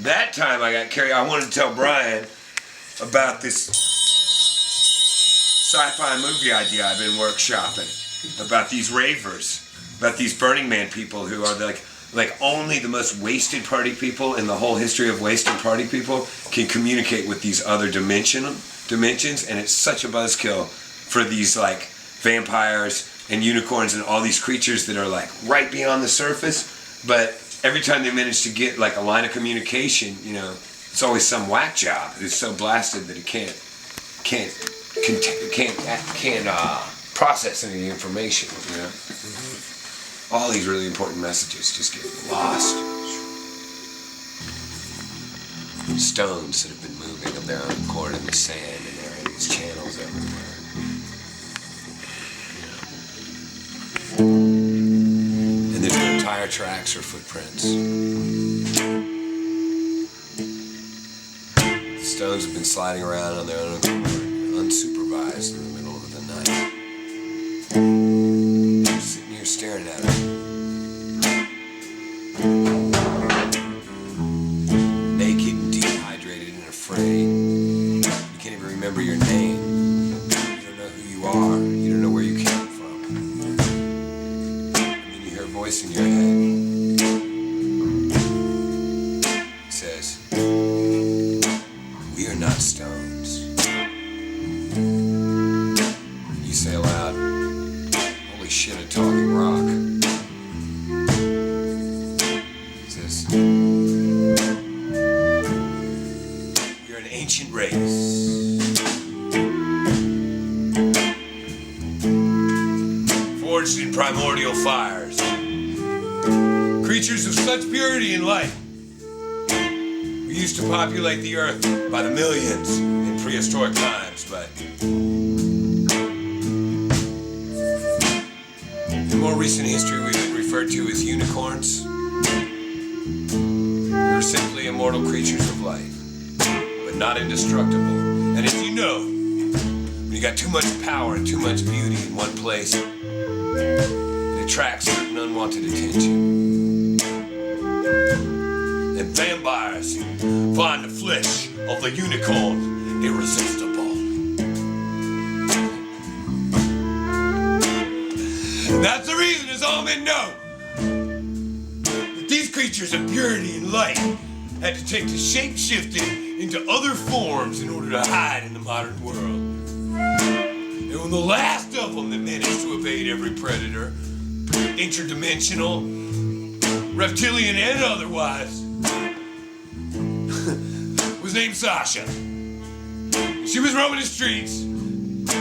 that time I got carried. I wanted to tell Brian about this sci-fi movie idea I've been workshopping about these ravers, about these Burning Man people who are like only the most wasted party people in the whole history of wasted party people can communicate with these other dimensions, and it's such a buzzkill for these like vampires and unicorns and all these creatures that are like right beyond the surface, but every time they manage to get like a line of communication, you know, it's always some whack job. It's so blasted that it can't process any information, you know. All these really important messages just get lost. Stones that have been moving of their own accord in the sand, and there are these channels everywhere. And there's no tire tracks or footprints. The stones have been sliding around on their own accord, unsupervised in the middle of the night. I'm sitting here staring at it. Naked and dehydrated and afraid. You can't even remember your name. You don't know who you are. You don't know where you came from. And then you hear a voice in your head. It says, "We are not stones." You say aloud, "Holy shit, a talking rock." It says, "You're an ancient race. Forged in primordial fires. Creatures of such purity and light. We used to populate the earth by the millions in prehistoric times, but in more recent history we've been referred to as unicorns. We were simply immortal creatures of light, but not indestructible. And as you know, when you got too much power and too much beauty in one place, it attracts certain unwanted attention. And vampires find the flesh of the unicorn irresistible. And that's the reason it's all men know that these creatures of purity and light had to take to shape-shifting into other forms in order to hide in the modern world. And when the last of them that managed to evade every predator, interdimensional, reptilian and otherwise, was named Sasha. She was roaming the streets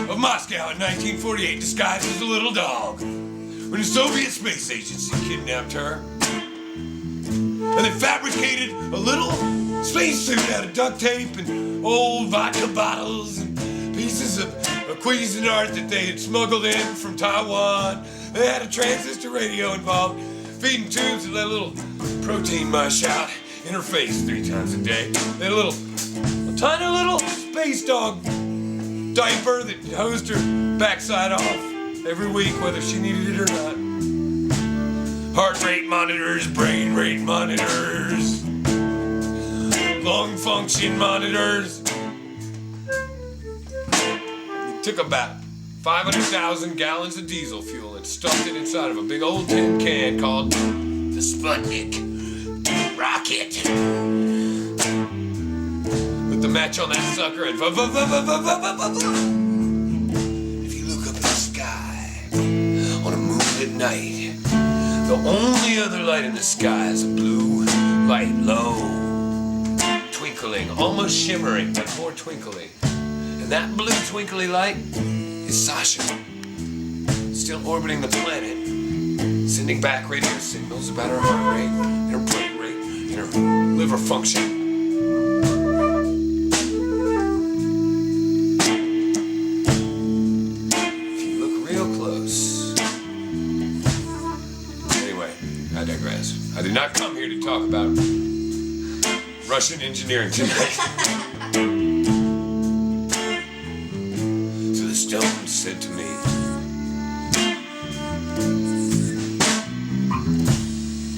of Moscow in 1948 disguised as a little dog when the Soviet Space Agency kidnapped her. And they fabricated a little spacesuit out of duct tape and old vodka bottles and pieces of Cuisinart that they had smuggled in from Taiwan. They had a transistor radio involved, feeding tubes that let a little protein mush out in her face 3 times a day. They had a tiny little space dog diaper that hosed her backside off every week, whether she needed it or not. Heart rate monitors, brain rate monitors, lung function monitors. It took about 500,000 gallons of diesel fuel and stuffed it inside of a big old tin can called the Sputnik rocket. Put the match on that sucker and if you look up at the sky on a moonlit night, the only other light in the sky is a blue light, low, twinkling, almost shimmering, but more twinkly. And that blue twinkly light is Sasha, still orbiting the planet, sending back radio signals about her heart rate, and her brain rate, and her liver function. If you look real close. Anyway, I digress. I did not come here to talk about Russian engineering tonight. So the stone said to me,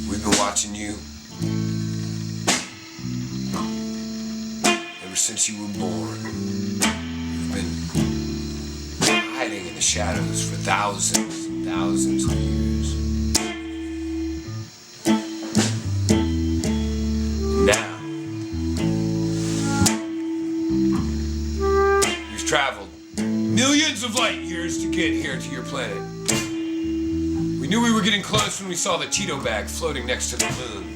"We've been watching you ever since you were born. You've been hiding in the shadows for thousands and thousands of years. Now, you've traveled millions of light years to get here to your planet. We knew we were getting close when we saw the Cheeto bag floating next to the moon.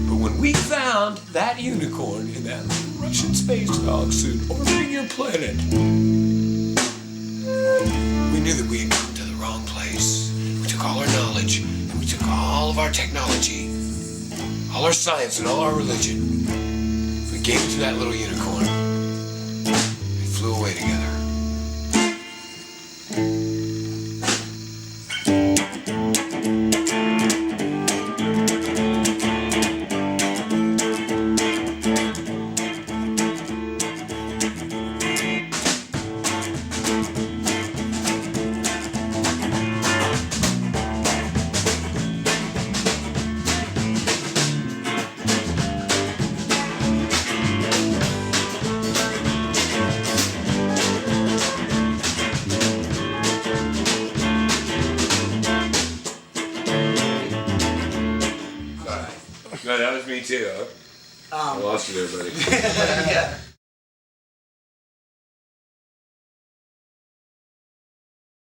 But when we found that unicorn in that little Russian space dog suit orbiting your planet, we knew that we had come to the wrong place. We took all our knowledge, and we took all of our technology, all our science and all our religion. We gave it to that little unicorn. We flew away together. That was me too, huh? I lost you there, buddy. Yeah.